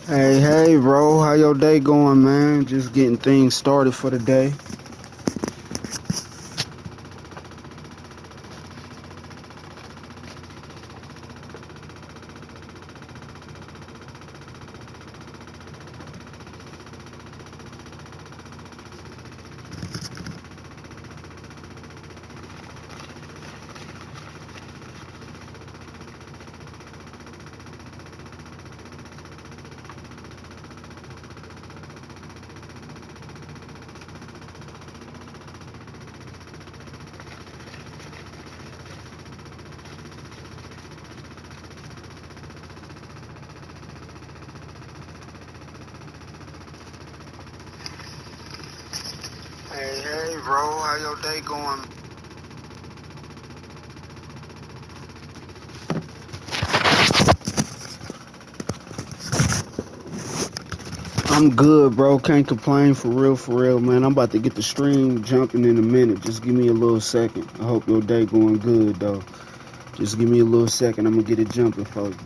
Hey, bro, how your day going, man? Just getting things started for the day. Hey, bro, how your day going? I'm good, bro. Can't complain for real, man. I'm about to get the stream jumping in a minute. Just give me a little second. I hope your day going good, though. Just give me a little second. I'm gonna get it jumping for you.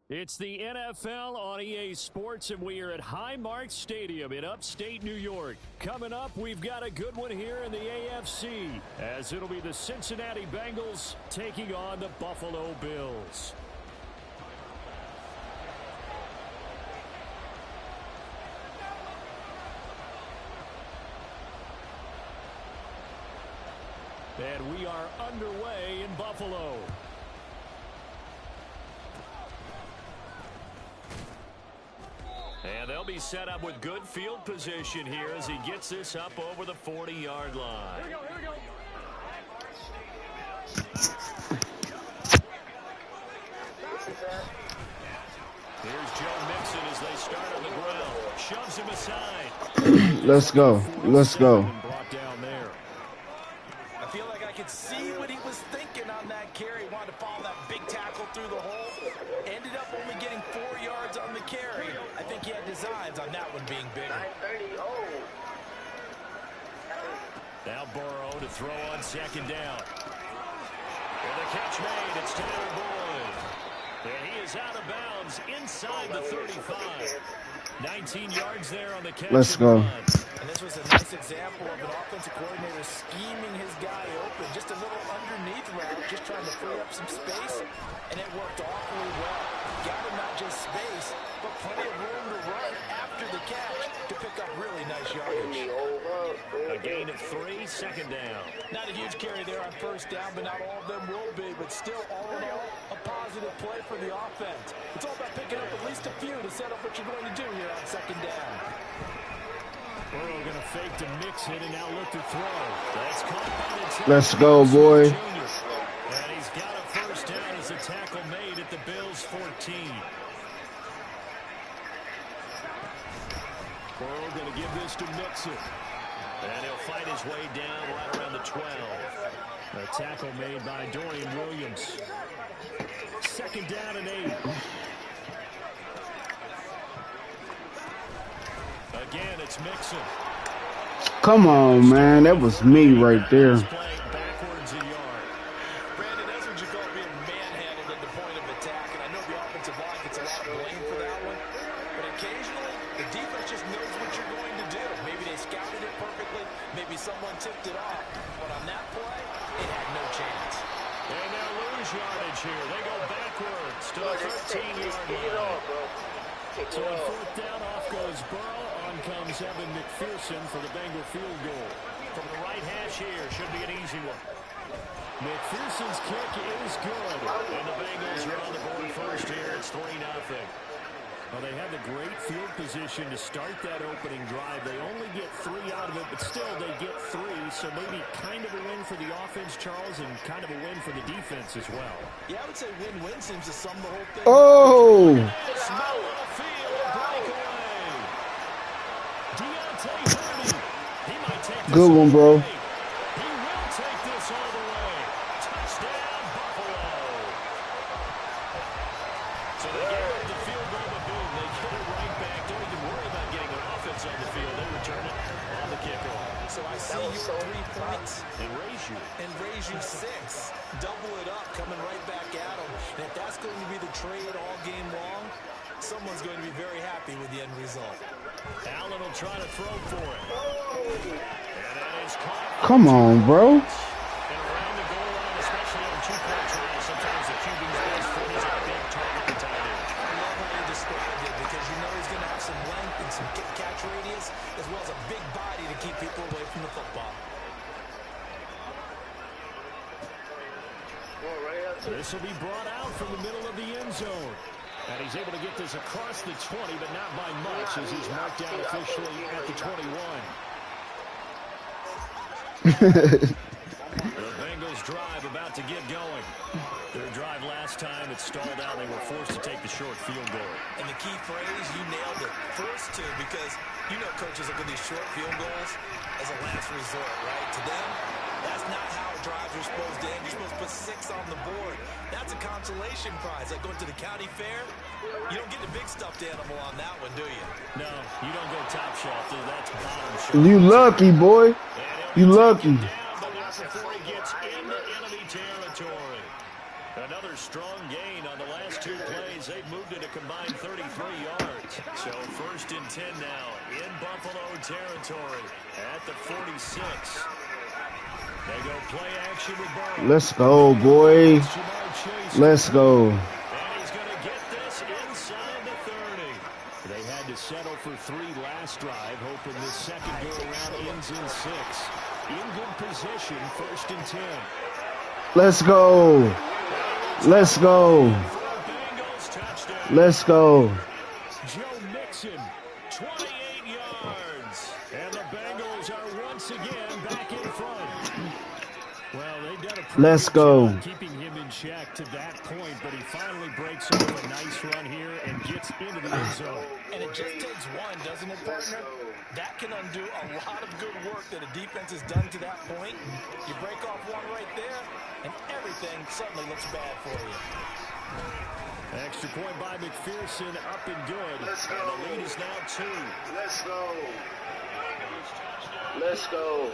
It's the NFL on EA Sports, and we are at Highmark Stadium in upstate New York. Coming up, we've got a good one here in the AFC, as it'll be the Cincinnati Bengals taking on the Buffalo Bills. And we are underway in Buffalo. And they'll be set up with good field position here as he gets this up over the 40-yard line. Here we go. Here's Joe Mixon as they start on the ground. Shoves him aside. Let's go. Let's go. Brought down there. I feel like I could see what he was thinking on that carry. Wanted to follow that big tackle through the hole. Ended up only getting 4 yards on the carry. I think he had designs on that one being bigger. Now Burrow to throw on second down. And the catch made. It's Tyler Boyd. And he is out of bounds inside the 35. 19 yards there on the catch. Let's go. And this was a nice example of an offensive coordinator scheming his guy open. Just a little underneath route, just trying to free up some space. And it worked awfully well. Got him not just space, but plenty of room to run after the catch to pick up really nice yardage. A gain of 3, second down. Not a huge carry there on first down, but not all of them will be. But still, all in all, a positive play for the offense. It's all about picking up at least a few to set up what you're going to do here on second down. Burrow going to fake to mix it and now look to throw. That's caught. Let's go, boy. And he's got a first down as a tackle made at the Bills' 14. Burrow going to give this to Mixon. And he'll fight his way down right around the 12. A tackle made by Dorian Williams. Second down and 8. Again, it's Mixon. Come on, man. That was me right there. Backwards a yard. Brandon, that's what you call being manhandled at the point of attack. And I know the offensive line gets a lot of blame for that one. But occasionally, the defense just knows what you're going to do. Maybe they scouted it perfectly. Maybe someone tipped it off. But on that play, it had no chance. And they'll lose yardage here. They go backwards to the 13-yard line. So on fourth down, off goes Burrow. On comes Evan McPherson for the Bengal field goal. From the right hash here, should be an easy one. McPherson's kick is good. And the Bengals are on the board first here. It's 3-0. Well, they had the great field position to start that opening drive. They only get 3 out of it, but still they get 3. So maybe kind of a win for the offense, Charles, and kind of a win for the defense as well. Yeah, I would say win-win seems to sum the whole thing. Oh! Small field breakaway. Deontay Hardy. He might take this Good one, bro. He will take this all the way. Touchdown, Buffalo. So they gave up the field goal, but boom, they get it right back. Don't even worry about getting an offense on the field. They return it on the kickoff. So I see you 3 points. And raise you 6. Double it up, coming right back at them. And if that's going to be the trade all game long, someone's going to be very happy with the end result. Allen will try to throw for it. And that is caught. Come on, bro. And around the goal line, especially on 2-point tries, sometimes the QB's best foot is a big target to tight end. I love how you described it because you know he's going to have some length and some catch radius as well as a big body to keep people away from the football. This will be brought out from the middle of the end zone. And he's able to get this across the 20, but not by much as he's marked out officially at the 21. The Bengals drive about to get going. Their drive last time, it stalled out. They were forced to take the short field goal. And the key phrase, you nailed it. First to, because you know coaches look at these short field goals as a last resort, right? To them, that's not how drives are supposed to end. You're supposed to put 6 on the board. That's a consolation prize. Like going to the county fair, you don't get the big stuffed animal on that one, do you? No, you don't go top shelf. That's bottom shelf. You lucky, boy. You lucky. Before he gets into enemy territory. Another strong gain on the last 2 plays. They've moved it So 1st and 10 now in Buffalo territory at the 46. They go play action with Burrow. Let's go, boy. Let's go. And he's going to get this inside the 30. They had to settle for 3 last drive, hoping this second go-around ends in 6. In good position, 1st and 10. Let's go. Let's go. Let's go. Joe Mixon, 28 yards. And the Bengals are once again back in front. Well, they've done a pretty good job keeping him in check to that point, but he finally breaks off a nice run here and gets into the end zone. And it just takes one, doesn't it, partner? That can undo a lot of good work that a defense has done to that point. You break off one right there, and everything suddenly looks bad for you. Extra point by McPherson, up and good. Let's go. And the lead is now 2. Let's go. Let's go.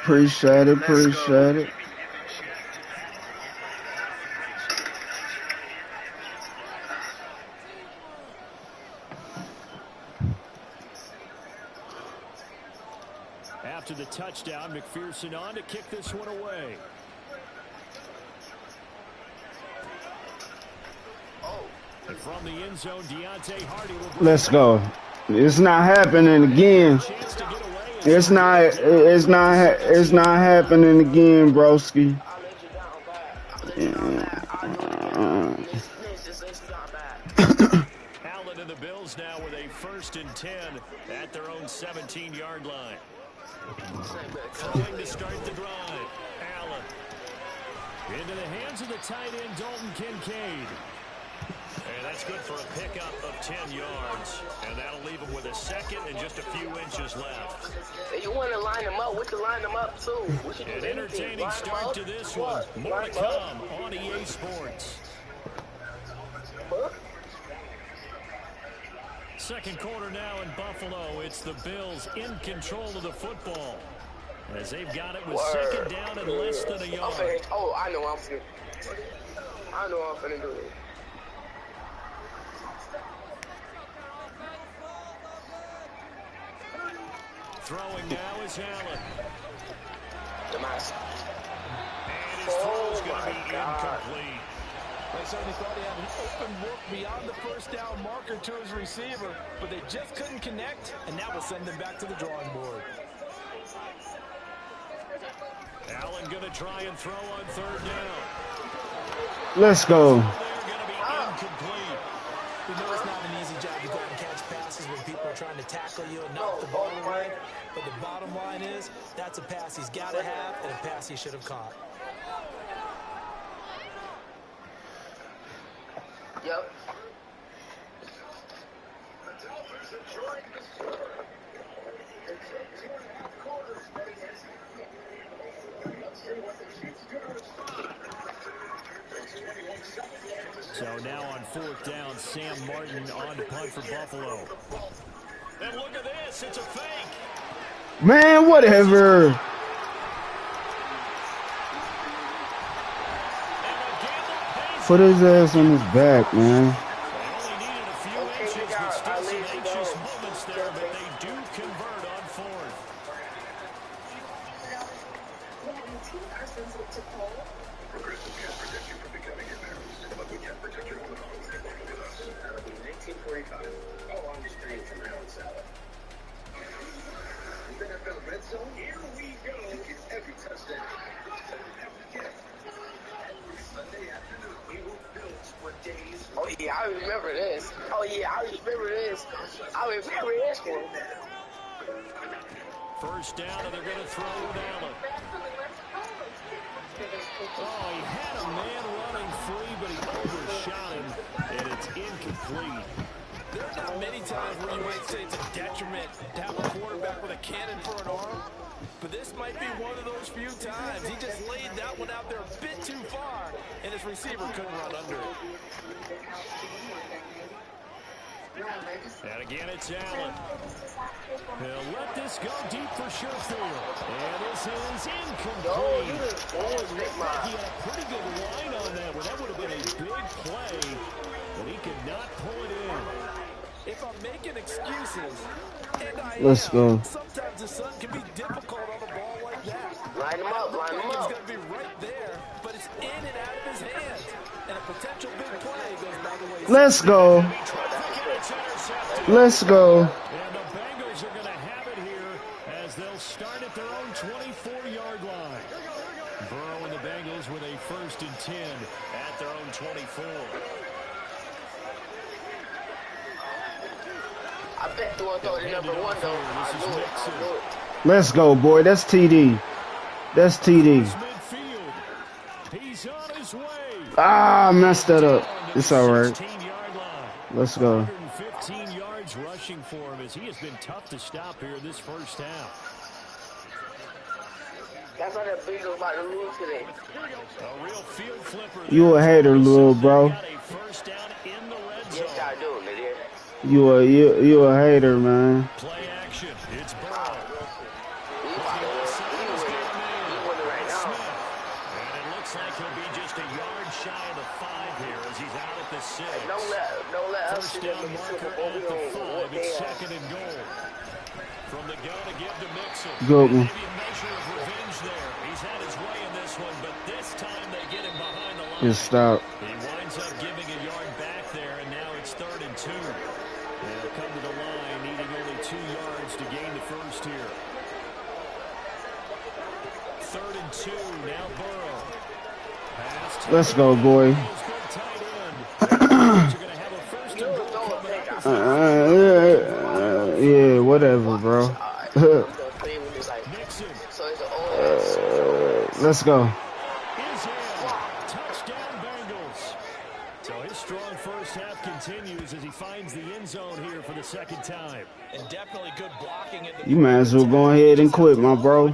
Appreciate it, appreciate it. After the touchdown, McPherson on to kick this one away. And from the end zone, Deontay Hardy will bring Let's go. It's not happening again. It's not happening again, broski. Allen and the Bills now with a 1st and 10 at their own 17-yard line. Trying to start the drive. Allen. Into the hands of the tight end, Dalton Kincaid. And that's good for a pickup of 10 yards. And that'll leave him with a 2nd and just a few inches left. You want to line them up. We can line them up, too. An entertaining start to this one. More to come on EA Sports. Second quarter now in Buffalo. It's the Bills in control of the football, as they've got it with 2nd down and less than a yard. I know I'm finna do it. Throwing now is Allen. The mask. And his throw's going to be incomplete. They certainly thought he had an open look beyond the 1st down marker to his receiver, but they just couldn't connect, and that will send them back to the drawing board. Allen going to try and throw on 3rd down. Let's go. They're going to be incomplete. We know it's not an easy job to go out and catch passes when people are trying to tackle you and knock the ball away, but the bottom line is that's a pass he's got to have and a pass he should have caught. Yep. So now on 4th down, Sam Martin on to punt for Buffalo. And look at this, it's a fake. Man, whatever. Put his ass on his back, man. They only needed a few inches, but still some anxious moments there, but they do convert on 4th. Progressive can protect you from becoming embarrassed, but we can't protect your woman always with us. 1945. Oh, I'm just paying for my own salad. NFL Red Zone? Here we go. Get every touchdown. Every Sunday afternoon, we will build for days. Oh, yeah, I remember this. I remember this one. 1st down, and they're going to throw with Allen. Oh, he had a man running free, but he overshot him, and it's incomplete. There are not many times where you might say it's a detriment to have a quarterback with a cannon for an arm, but this might be one of those few times. He just laid that one out there a bit too far, and his receiver couldn't run under it. And again, it's Allen. He'll let this go deep for Sherfield. And this is incomplete. He had a pretty good line on that one. That would have been a big play, but he could not pull it in. If I'm making excuses, and I Let's go. sometimes the sun can be difficult on a ball like that. Line him up, line him up. It's going to be right there, but it's in and out of his hands. And a potential big play goes by the way. Let's go. Let's go. And the Bengals are going to have it here as they'll start at their own 24-yard line. Burrow and the Bengals with a 1st and 10 at their own 24. I bet you want to throw the number 1 though. I'll do it. Let's go, boy. That's TD. That's TD. He's on his way. Ah, I messed that up. It's all right. Let's go. 115 yards rushing for him as he has been tough to stop here this first half. That's why the Bengals about to lose today. A real field flipper. You a hater, little bro. Got a first down in the red zone. Yes, I do, nigga. You a hater, man. Play action. It's Burrow. We winning right now. And it looks like he'll be just a yard shy of the 5 here as he's out at the 6. Don't let us First see them down in the marker Super Bowl. at We the don't 5. what they It's are. 2nd and goal. From the gun to give to Mixon. Good one. Maybe a measure of revenge there. He's had his way in this one, but this time they get him behind the line. Just stop. He winds up giving a yard back there, and now it's 3rd and 2. They'll come to the line, needing only 2 yards to gain the first here. 3rd and 2, now Burrow. Let's go, boy. Yeah, whatever, bro. Let's go. Touchdown Bengals. So his strong first half continues as he finds the end zone here for the 2nd time. And definitely good blocking at the You might as well go ahead and quit, my bro.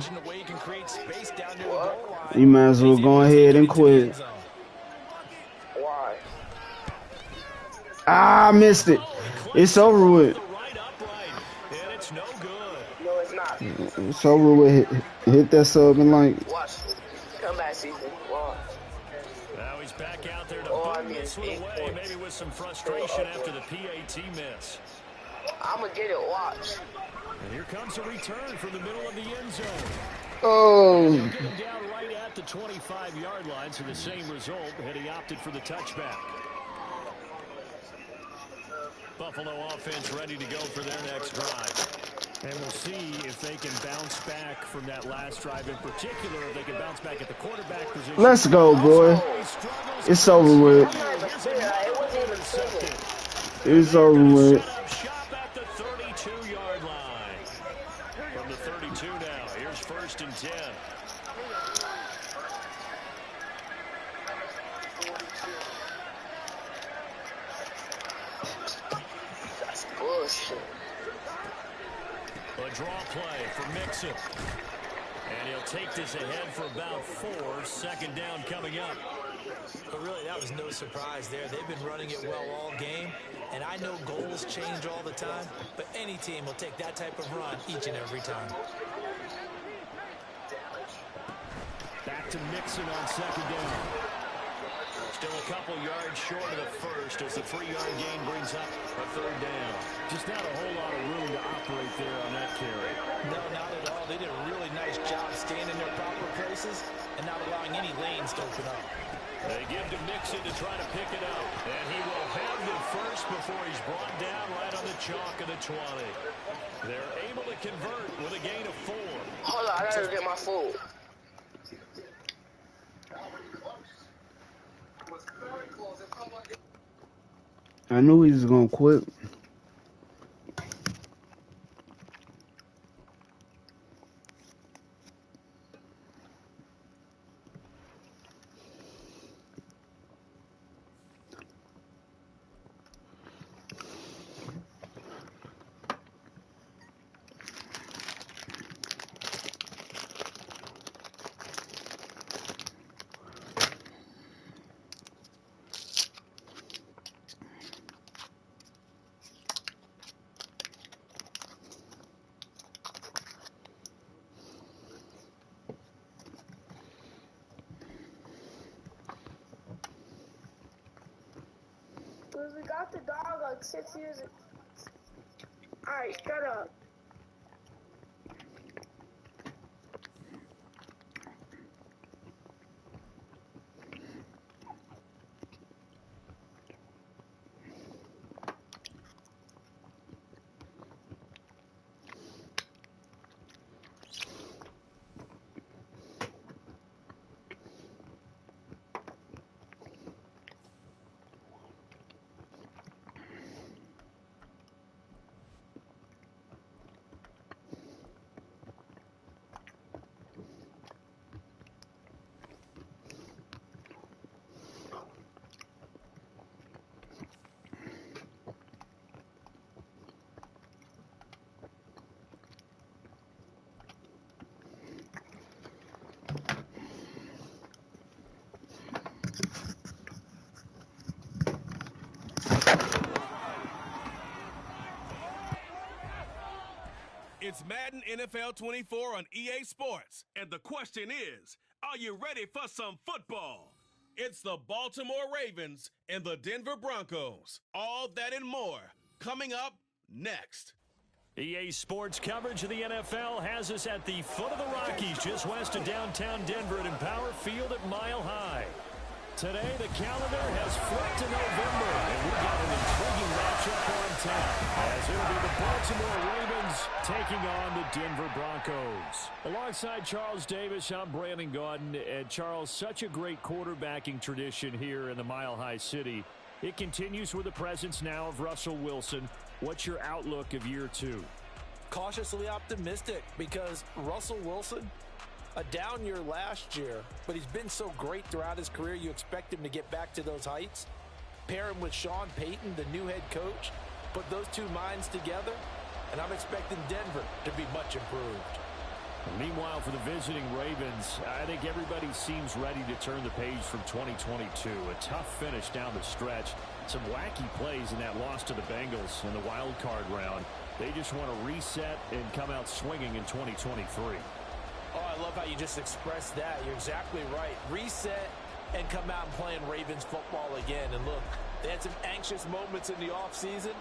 You might as well go ahead and quit. Why? Ah, I missed it. It's over with. It's no good. No, it's not. It's over with. Hit that sub and like. Watch. Come back, season. Watch. Now he's back out there to Oh, boom this one away, maybe with some frustration after the PAT miss. I'm going to get it. Watch. And here comes a return from the middle of the end zone. Oh. He'll get him down right at the 25-yard line, so the same result, and he opted for the touchback. Buffalo offense ready to go for their next drive. And we'll see if they can bounce back from that last drive in particular, if they can bounce back at the quarterback position. Let's go, boy. It's over with. It's over with. Shop at the 32-yard line. From the 32 now, here's 1st and 10. That's bullshit. A draw play for Mixon. And he'll take this ahead for about 4. 2nd down coming up. But really, that was no surprise there. They've been running it well all game. And I know goals change all the time, but any team will take that type of run each and every time. Back to Mixon on 2nd down. Still a couple yards short of the first as the 3-yard gain brings up a 3rd down. Just not a whole lot of room to operate there on that carry. No, not at all. They did a really nice job staying in their proper places and not allowing any lanes to open up. They give to Mixon to try to pick it up. And he will have the first before he's brought down right on the chalk of the 20. They're able to convert with a gain of 4. Hold on, I gotta get my food. I knew he was gonna quit. Because we got the dog like 6 years ago. Alright, shut up. It's Madden NFL 24 on EA Sports, and the question is, are you ready for some football? It's the Baltimore Ravens and the Denver Broncos. All that and more coming up next. EA Sports coverage of the NFL has us at the foot of the Rockies, just west of downtown Denver at Empower Field at Mile High. Today, the calendar has flipped to November, and we've got an intriguing matchup on tap, as it'll be the Baltimore Ravens taking on the Denver Broncos. Alongside Charles Davis, I'm Brandon Gaudin. And Charles, such a great quarterbacking tradition here in the Mile High City. It continues with the presence now of Russell Wilson. What's your outlook of year two? Cautiously optimistic, because Russell Wilson, a down year last year, but he's been so great throughout his career, you expect him to get back to those heights. Pair him with Sean Payton, the new head coach, put those two minds together, and I'm expecting Denver to be much improved. Meanwhile, for the visiting Ravens, I think everybody seems ready to turn the page from 2022. A tough finish down the stretch. Some wacky plays in that loss to the Bengals in the wild card round. They just want to reset and come out swinging in 2023. Oh, I love how you just expressed that. You're exactly right. Reset and come out and playing Ravens football again. And look, they had some anxious moments in the offseason.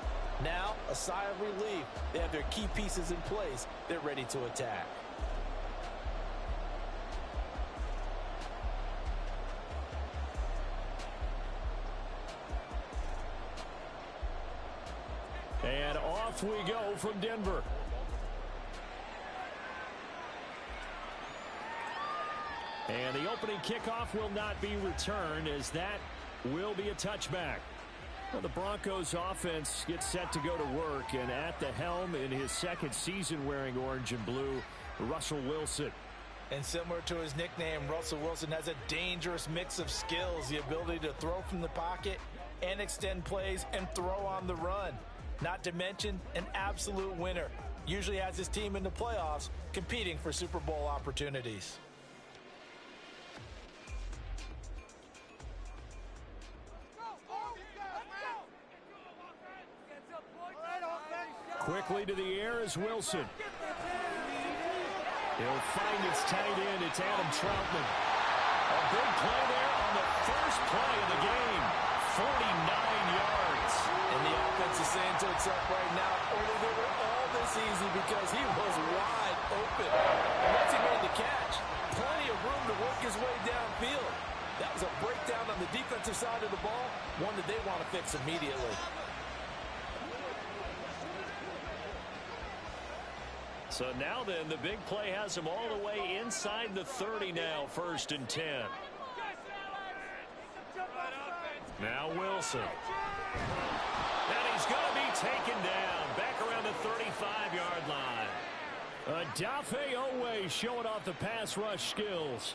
Now, a sigh of relief. They have their key pieces in place. They're ready to attack. And off we go from Denver. And the opening kickoff will not be returned, as that will be a touchback. Well, the Broncos offense gets set to go to work, and at the helm in his second season wearing orange and blue, Russell Wilson. And similar to his nickname, Russell Wilson has a dangerous mix of skills, the ability to throw from the pocket and extend plays and throw on the run. Not to mention an absolute winner. Usually has his team in the playoffs competing for Super Bowl opportunities. Quickly to the air is Wilson. He'll find his tight end. It's Adam Troutman. A big play there on the first play of the game. 49 yards. And the offense is saying to itself right now, only they were all this easy because he was wide open. And once he made the catch, plenty of room to work his way downfield. That was a breakdown on the defensive side of the ball, one that they want to fix immediately. So now then, the big play has him all the way inside the 30 now, 1st and 10. Now Wilson. And he's going to be taken down back around the 35-yard line. Odafe Oweh showing off the pass rush skills.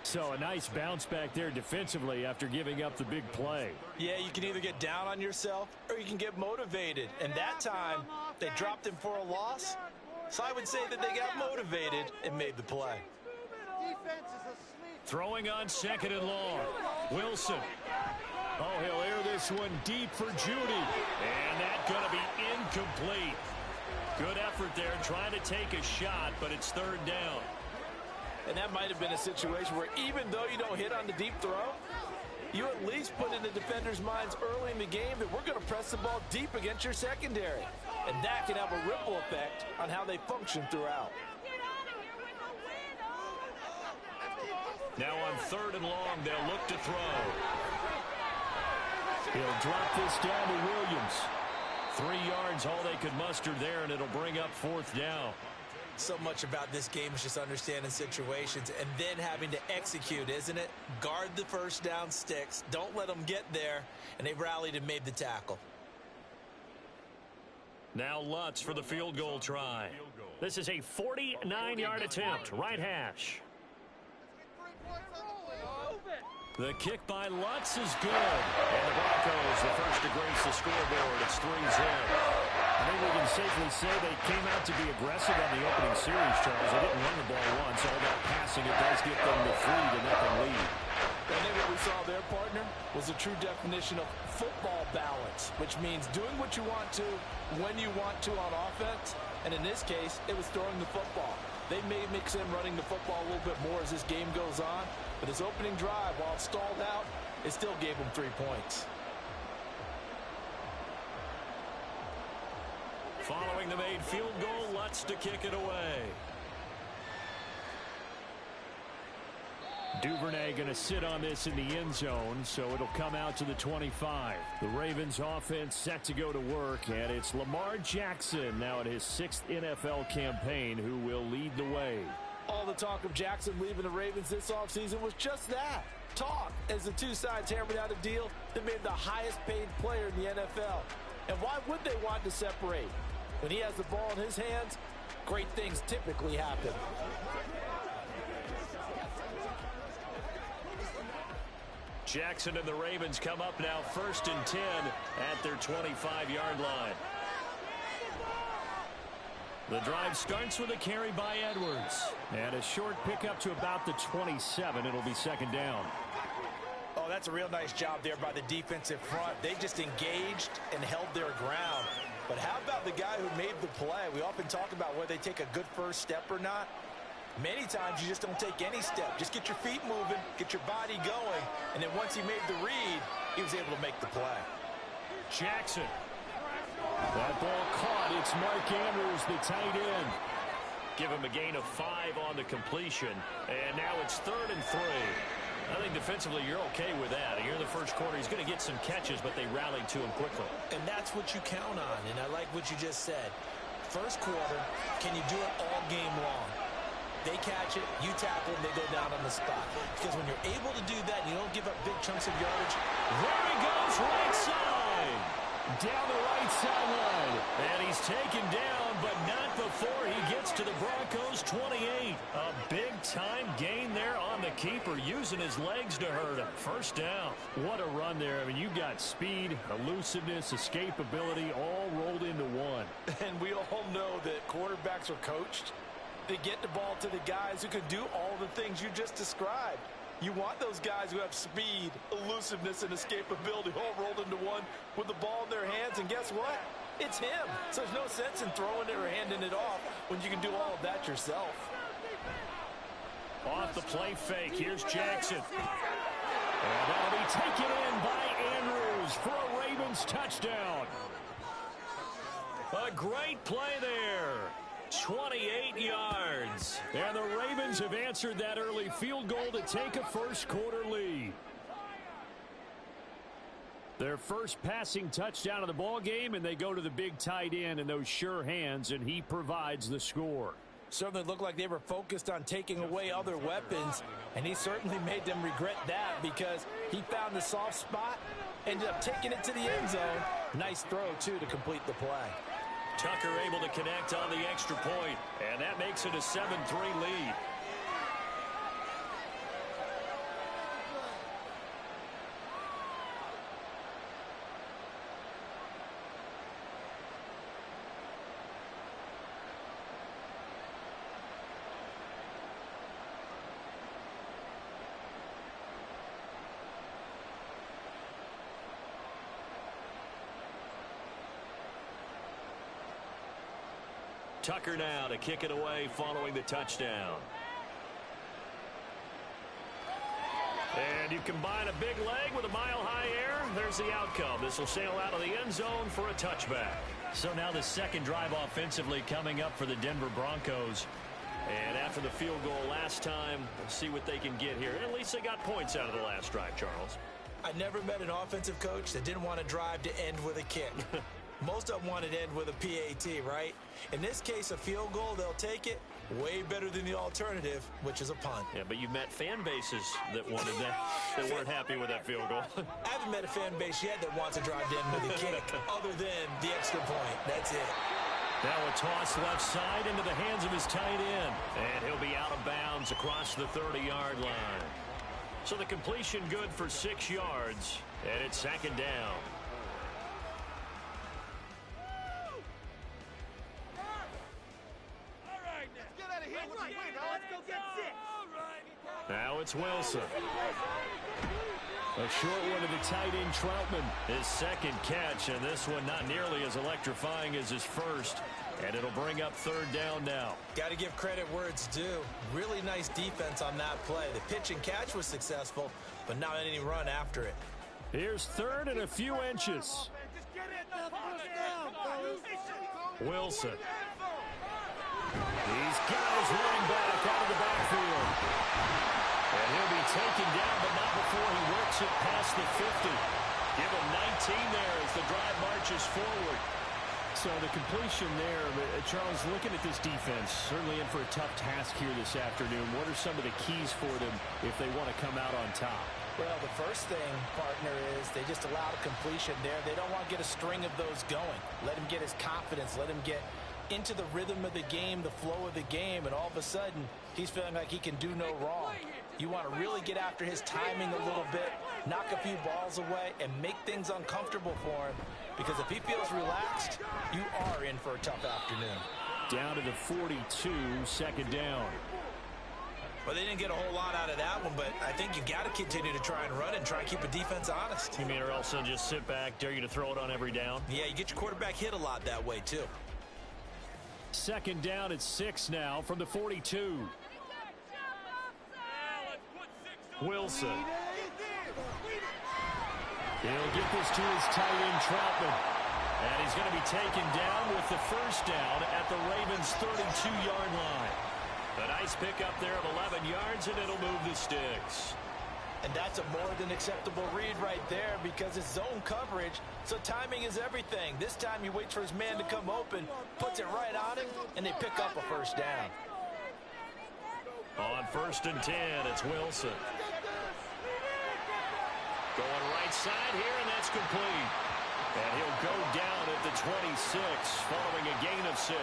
So a nice bounce back there defensively after giving up the big play. Yeah, you can either get down on yourself or you can get motivated. And that time, they dropped him for a loss. So I would say that they got motivated and made the play. Throwing on 2nd and long. Wilson. Oh, he'll air this one deep for Judy. And that's going to be incomplete. Good effort there trying to take a shot, but it's 3rd down. And that might have been a situation where even though you don't hit on the deep throw, You at least put in the defenders' minds early in the game that we're going to press the ball deep against your secondary. And that can have a ripple effect on how they function throughout. Now on 3rd and long, they'll look to throw. He'll drop this down to Williams. 3 yards, all they could muster there, and it'll bring up 4th down. So much about this game is just understanding situations and then having to execute, isn't it? Guard the first down sticks. Don't let them get there. And they rallied and made the tackle. Now Lutz for the field goal try. This is a 49-yard attempt, right hash. The kick by Lutz is good. And the Broncos, the first to grace the scoreboard. It's 3-0. I think we can safely say they came out to be aggressive on the opening series, Charles. They didn't run the ball once. All that passing, it does get them the 3-0 lead. I think what we saw there, partner, was a true definition of football balance, which means doing what you want to, when you want to on offense. And in this case, it was throwing the football. They may mix in running the football a little bit more as this game goes on. But his opening drive, while it stalled out, it still gave him 3 points. Following the made field goal, Lutz to kick it away. Duvernay going to sit on this in the end zone, so it'll come out to the 25. The Ravens offense set to go to work, and it's Lamar Jackson now in his 6th NFL campaign who will lead the way. All the talk of Jackson leaving the Ravens this offseason was just that. Talk, as the two sides hammered out a deal that made the highest paid player in the NFL. And why would they want to separate? When he has the ball in his hands, great things typically happen. Jackson and the Ravens come up now 1st and 10 at their 25-yard line. The drive starts with a carry by Edwards. And a short pickup to about the 27. It'll be 2nd down. Oh, that's a real nice job there by the defensive front. They just engaged and held their ground. But how about the guy who made the play? We often talk about whether they take a good first step or not. Many times you just don't take any step. Just get your feet moving, get your body going, and then once he made the read, he was able to make the play. Jackson. That ball caught. It's Mark Andrews, the tight end. Give him a gain of 5 on the completion. And now it's 3rd and 3. I think defensively you're okay with that. Here in the first quarter, he's going to get some catches, but they rallied to him quickly. And that's what you count on, and I like what you just said. First quarter, can you do it all game long? They catch it, you tackle them, they go down on the spot. Because when you're able to do that, and you don't give up big chunks of yardage. There he goes, right side. Down the right sideline. And he's taken down, but not before he gets to the Broncos' 28. A big-time gain there on the keeper, using his legs to hurt him. First down. What a run there. I mean, you've got speed, elusiveness, escapability, all rolled into one. And we all know that quarterbacks are coached. They get the ball to the guys who can do all the things you just described. You want those guys who have speed, elusiveness, and escapability all rolled into one with the ball in their hands. And guess what? It's him. So there's no sense in throwing it or handing it off when you can do all of that yourself. Off the play fake. Here's Jackson. And that'll be taken in by Andrews for a Ravens touchdown. A great play there. 28 yards. And the Ravens have answered that early field goal to take a first quarter lead. Their first passing touchdown of the ball game, and they go to the big tight end in those sure hands, and he provides the score. Certainly looked like they were focused on taking away other weapons, and he certainly made them regret that because he found the soft spot, ended up taking it to the end zone. Nice throw, too, to complete the play. Tucker able to connect on the extra point, and that makes it a 7-3 lead. Tucker now to kick it away following the touchdown. And When you combine a big leg with a mile-high air, there's the outcome. This will sail out of the end zone for a touchback. So now the second drive offensively coming up for the Denver Broncos. And after the field goal last time, we'll see what they can get here. At least they got points out of the last drive, Charles. I never met an offensive coach that didn't want to drive to end with a kick. Most of them want to end with a PAT, right? In this case, a field goal, they'll take it. Way better than the alternative, which is a punt. Yeah, but you've met fan bases that wanted that, that weren't happy with that field goal. I haven't met a fan base yet that wants to drive to end with a kick, other than the extra point. That's it. Now a toss left side into the hands of his tight end. And he'll be out of bounds across the 30-yard line. So the completion good for 6 yards, and it's second down. Now it's Wilson. A short one to the tight end, Troutman. His second catch, and this one not nearly as electrifying as his first. And it'll bring up third down now. Got to give credit where it's due. Really nice defense on that play. The pitch and catch was successful, but not any run after it. Here's third and a few inches. Wilson. He's got his running back out of the backfield. And he'll be taken down, but not before he works it past the 50. Give him 19 there as the drive marches forward. So the completion there, Charles, looking at this defense, certainly in for a tough task here this afternoon. What are some of the keys for them if they want to come out on top? Well, the first thing, partner, is they just allow the completion there. They don't want to get a string of those going. Let him get his confidence. Let him get into the rhythm of the game, the flow of the game, and all of a sudden, he's feeling like he can do no wrong. You want to really get after his timing a little bit, knock a few balls away, and make things uncomfortable for him. Because if he feels relaxed, you are in for a tough afternoon. Down to the 42, second down. Well, they didn't get a whole lot out of that one, but I think you got to continue to try and run and try and keep a defense honest. You mean or else they'll just sit back, dare you to throw it on every down? Yeah, you get your quarterback hit a lot that way, too. Second down at 6 now from the 42. Wilson. He'll get this to his tight end, Troutman. And he's going to be taken down with the first down at the Ravens' 32-yard line. A nice pickup there of 11 yards, and it'll move the sticks. And that's a more than acceptable read right there because it's zone coverage, so timing is everything. This time he waits for his man to come open, puts it right on him, and they pick up a first down. On 1st and 10, it's Wilson. Going right side here, and that's complete. And he'll go down at the 26, following a gain of 6.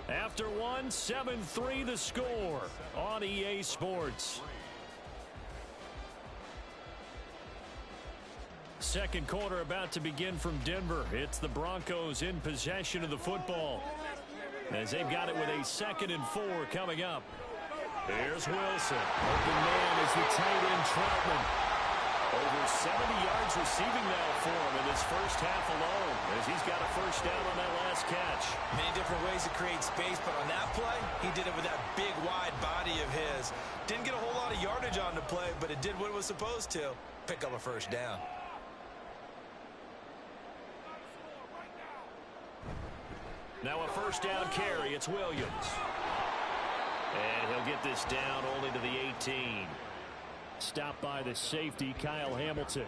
After one, 7-3 the score on EA Sports. Second quarter about to begin from Denver. It's the Broncos in possession of the football, as they've got it with a 2nd and 4 coming up. Here's Wilson. Open man is the tight end, Troutman. Over 70 yards receiving now for him in his first half alone, as he's got a first down on that last catch. Many different ways to create space, but on that play, he did it with that big, wide body of his. Didn't get a whole lot of yardage on the play, but it did what it was supposed to. Pick up a first down. Now a first down carry. It's Williams. And he'll get this down only to the 18. Stopped by the safety, Kyle Hamilton.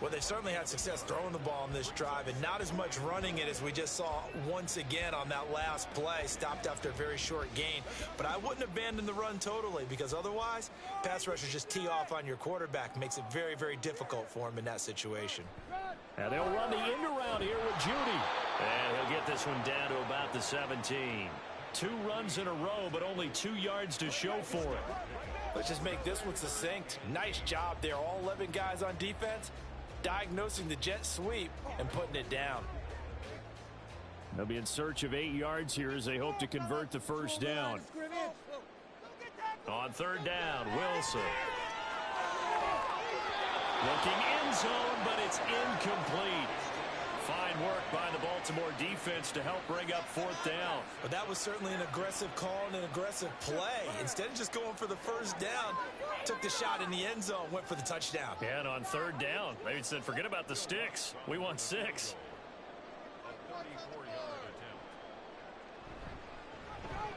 Well, they certainly had success throwing the ball on this drive, and not as much running it as we just saw once again on that last play. Stopped after a very short gain. But I wouldn't abandon the run totally, because otherwise, pass rushers just tee off on your quarterback. Makes it very, very difficult for him in that situation. And they'll run the end around here with Judy. And he'll get this one down to about the 17. 2 runs in a row, but only 2 yards to show for it. Let's just make this one succinct. Nice job there. All 11 guys on defense diagnosing the jet sweep and putting it down. They'll be in search of 8 yards here as they hope to convert the first down. On 3rd down, Wilson. Looking end zone, but it's incomplete. Fine work by the Baltimore defense to help bring up fourth down. But that was certainly an aggressive call and an aggressive play. Instead of just going for the first down, took the shot in the end zone, went for the touchdown. Yeah, and on third down, they said, forget about the sticks. We want 6.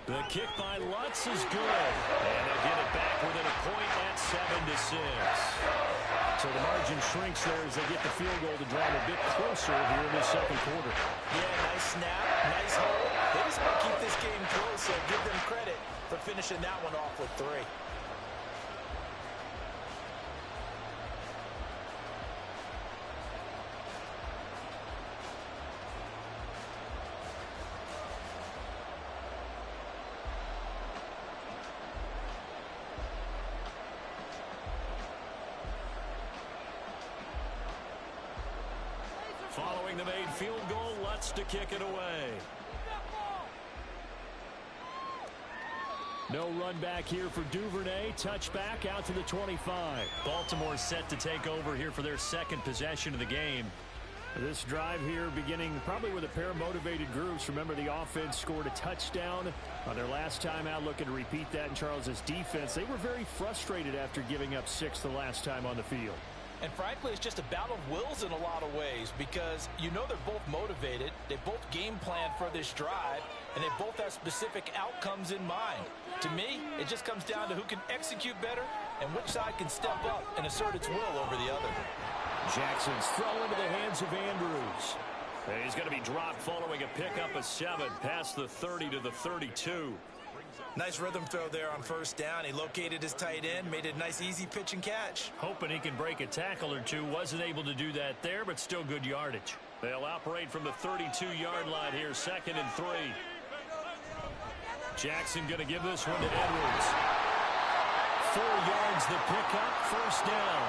The kick by Lutz is good. And they'll get it back within a point at 7-6. So the margin shrinks there as they get the field goal to drive a bit closer here in the second quarter. Yeah, nice snap, nice hold. They just want to keep this game close, so give them credit for finishing that one off with 3. Following the made field goal, Lutz to kick it away. No run back here for Duvernay. Touchback out to the 25. Baltimore set to take over here for their second possession of the game. This drive here beginning probably with a pair of motivated groups. Remember, the offense scored a touchdown on their last time out, looking to repeat that in Charles's defense. They were very frustrated after giving up 6 the last time on the field. And frankly, it's just a battle of wills in a lot of ways because you know they're both motivated, they both game plan for this drive, and they both have specific outcomes in mind. To me, it just comes down to who can execute better and which side can step up and assert its will over the other. Jackson's throw into the hands of Andrews. And he's going to be dropped following a pickup of 7 past the 30 to the 32. Nice rhythm throw there on first down. He located his tight end, made it a nice easy pitch and catch. Hoping he can break a tackle or two. Wasn't able to do that there, but still good yardage. They'll operate from the 32-yard line here, 2nd and 3. Jackson going to give this one to Edwards. 4 yards the pickup, first down.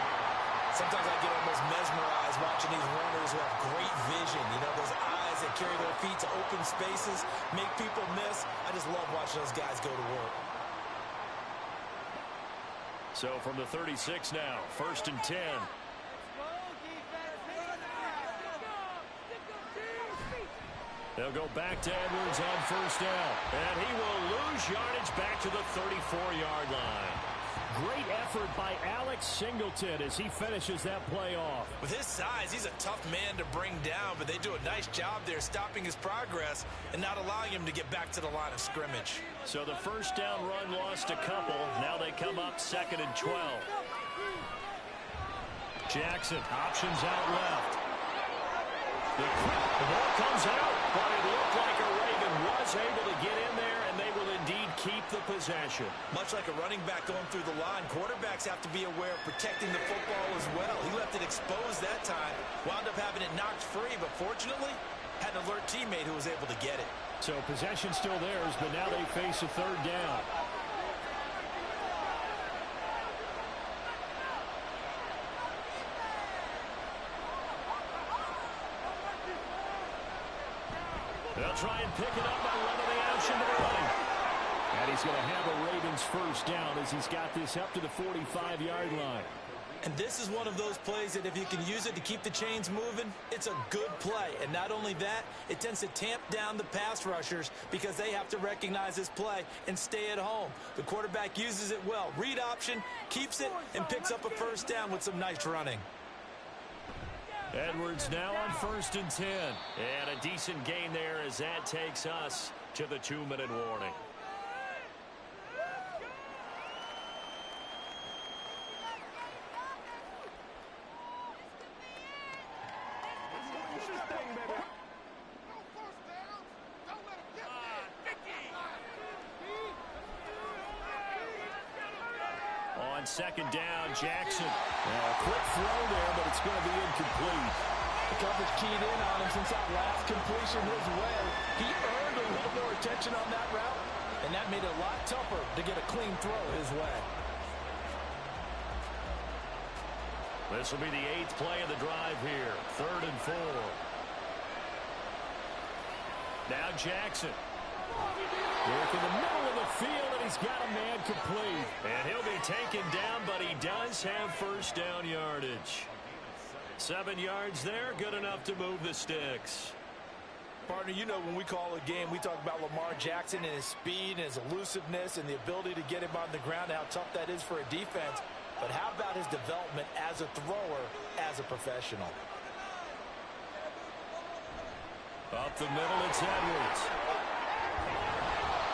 Sometimes I get almost mesmerized watching these runners who have great vision. You know, those eyes that carry their feet to open spaces, make people miss. I just love watching those guys go to work. So from the 36 now, 1st and 10. They'll go back to Edwards on first down. And he will lose yardage back to the 34-yard line. Great effort by Alex Singleton as he finishes that play off. With his size, he's a tough man to bring down, but they do a nice job there stopping his progress and not allowing him to get back to the line of scrimmage. So the first down run lost a couple. Now they come up 2nd and 12. Jackson, options out left. The ball comes out, but it looked like a Raven was able to get in there, and they will indeed keep the possession. Much like a running back going through the line, quarterbacks have to be aware of protecting the football as well. He left it exposed that time, wound up having it knocked free, but fortunately, had an alert teammate who was able to get it. So possession still theirs, but now they face a 3rd down. They'll try and pick it up by running the option to the right. And he's going to have a Ravens first down as he's got this up to the 45-yard line. And this is one of those plays that if you can use it to keep the chains moving, it's a good play. And not only that, it tends to tamp down the pass rushers because they have to recognize this play and stay at home. The quarterback uses it well. Read option, keeps it, and picks up a first down with some nice running. Edwards now on 1st and 10. And a decent gain there as that takes us to the 2-minute warning. On 2nd down, Jackson. A quick throw there, but it's going to be incomplete. The coverage keyed in on him since that last completion his way. He earned a little more attention on that route, and that made it a lot tougher to get a clean throw his way. This will be the 8th play of the drive here. 3rd and 4. Now Jackson. Work in the middle of the field, and he's got a man complete. And he'll be taken down, but he does have first down yardage. 7 yards there, good enough to move the sticks. Partner, you know when we call a game, we talk about Lamar Jackson and his speed and his elusiveness and the ability to get him on the ground, how tough that is for a defense. But how about his development as a thrower, as a professional? Up the middle, it's Edwards.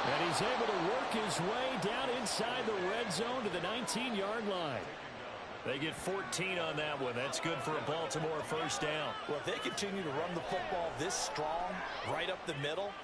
And he's able to work his way down inside the red zone to the 19-yard line. They get 14 on that one. That's good for a Baltimore first down. Well, if they continue to run the football this strong, right up the middle,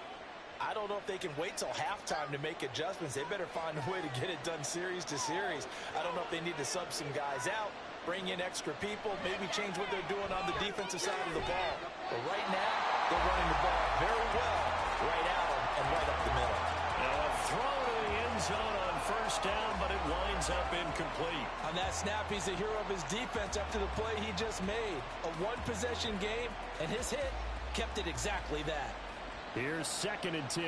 I don't know if they can wait till halftime to make adjustments. They better find a way to get it done series to series. I don't know if they need to sub some guys out, bring in extra people, maybe change what they're doing on the defensive side of the ball. But right now, they're running the ball very well right at them and right up the middle. Now a throw to the end zone on first down, but it winds up incomplete. On that snap, he's the hero of his defense after the play he just made. A one-possession game, and his hit kept it exactly that. Here's 2nd and 10.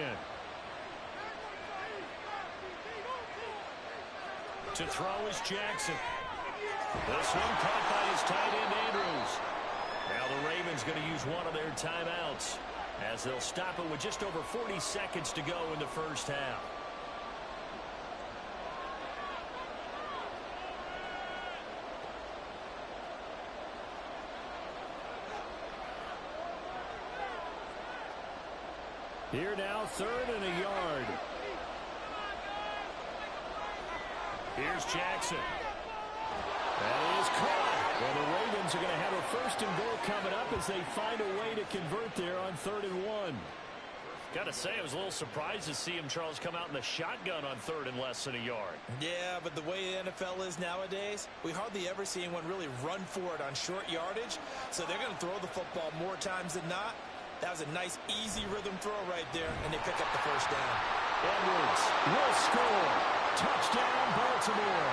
To throw is Jackson. This one caught by his tight end, Andrews. Now the Ravens going to use one of their timeouts as they'll stop it with just over 40 seconds to go in the first half. Here now, 3rd and a yard. Here's Jackson. That is caught. Well, the Ravens are going to have a 1st and goal coming up as they find a way to convert there on 3rd and 1. Got to say, I was a little surprised to see him, Charles, come out in the shotgun on 3rd and less than a yard. Yeah, but the way the NFL is nowadays, we hardly ever see anyone really run for it on short yardage. So they're going to throw the football more times than not. That was a nice, easy rhythm throw right there, and they pick up the first down. Edwards will score. Touchdown, Baltimore.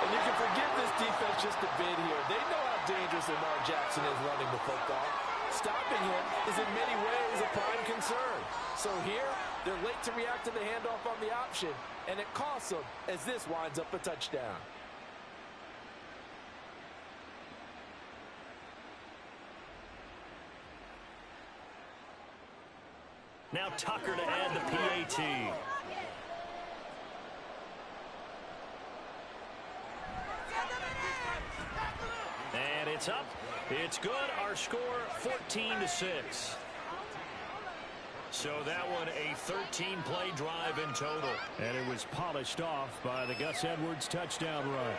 And you can forgive this defense just a bit here. They know how dangerous Lamar Jackson is running the football. Stopping him is in many ways a prime concern. So here, they're late to react to the handoff on the option, and it costs them as this winds up a touchdown. Now Tucker to add the PAT. And it's up. It's good. Our score 14-6. So that one a 13-play drive in total. And it was polished off by the Gus Edwards touchdown run.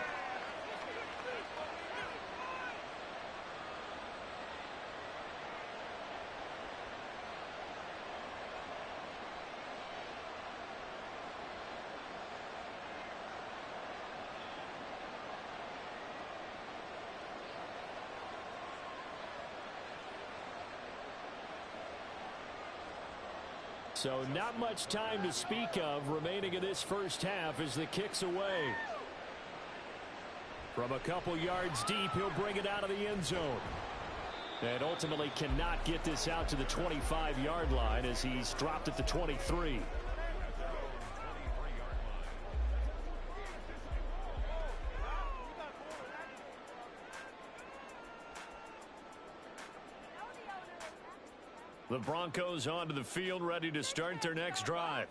So not much time to speak of remaining in this first half as the kick's away. From a couple yards deep, he'll bring it out of the end zone. And ultimately cannot get this out to the 25-yard line as he's dropped at the 23. The Broncos onto the field, ready to start their next drive.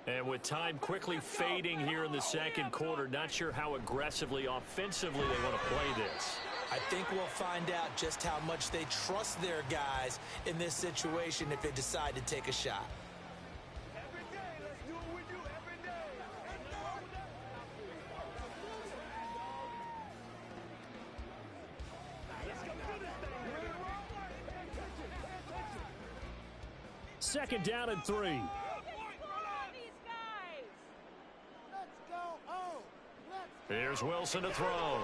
And with time quickly fading here in the second quarter, not sure how aggressively, offensively they want to play this. I think we'll find out just how much they trust their guys in this situation if they decide to take a shot. Second down and 3. Here's Wilson to throw. Got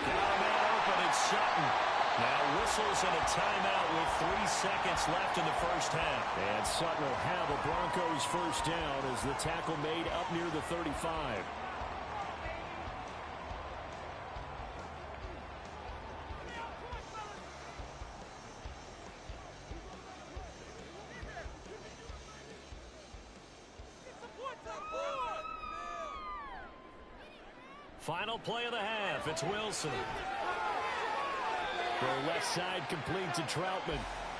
a man open, it's Sutton. Now whistles and a timeout with 3 seconds left in the first half. And Sutton will have a Broncos first down as the tackle made up near the 35. Final play of the half. It's Wilson. The left side complete to Troutman.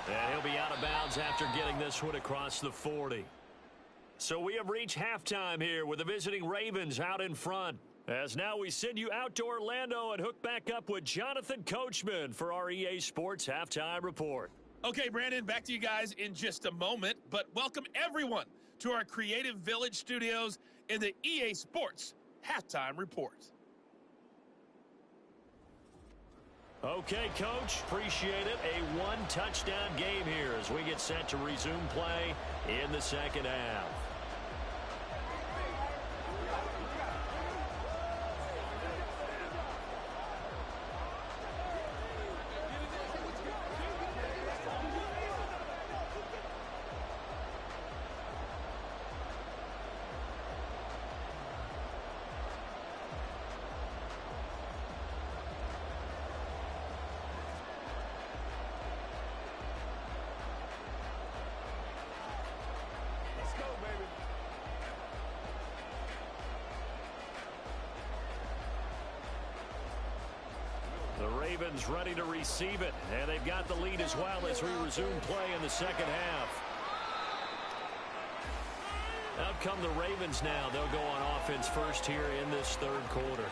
And he'll be out of bounds after getting this one across the 40. So we have reached halftime here with the visiting Ravens out in front. As now we send you out to Orlando and hook back up with Jonathan Coachman for our EA Sports Halftime Report. Okay, Brandon, back to you guys in just a moment. But welcome everyone to our Creative Village studios in the EA Sports Halftime Report. Okay, Coach, appreciate it. A one-touchdown game here as we get set to resume play in the second half. The Ravens ready to receive it, and they've got the lead as well as we resume play in the second half. Out come the Ravens now. They'll go on offense first here in this third quarter.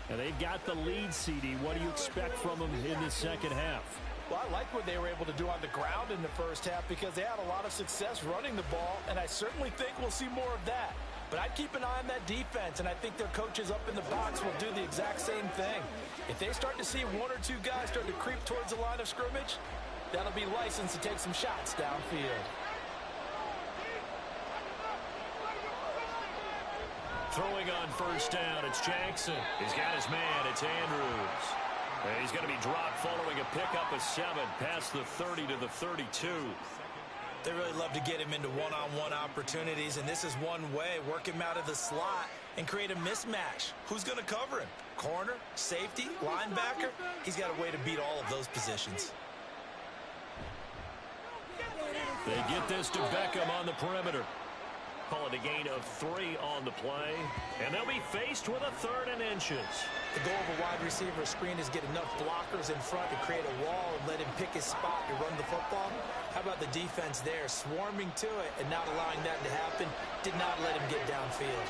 And they've got the lead, CD. What do you expect from them in the second half? Well, I like what they were able to do on the ground in the first half because they had a lot of success running the ball, and I certainly think we'll see more of that. But I'd keep an eye on that defense, and I think their coaches up in the box will do the exact same thing. If they start to see one or two guys start to creep towards the line of scrimmage, that'll be license to take some shots downfield. Throwing on first down, it's Jackson. He's got his man, it's Andrews. And he's going to be dropped following a pickup of 7 past the 30 to the 32. They really love to get him into one-on-one opportunities, and this is one way, work him out of the slot and create a mismatch. Who's going to cover him? Corner, safety, linebacker? He's got a way to beat all of those positions. They get this to Beckham on the perimeter. Call it a gain of 3 on the play, and they'll be faced with a 3rd and inches. The goal of a wide receiver screen is get enough blockers in front to create a wall and let him pick his spot to run the football. How about the defense there, swarming to it and not allowing that to happen? Did not let him get downfield.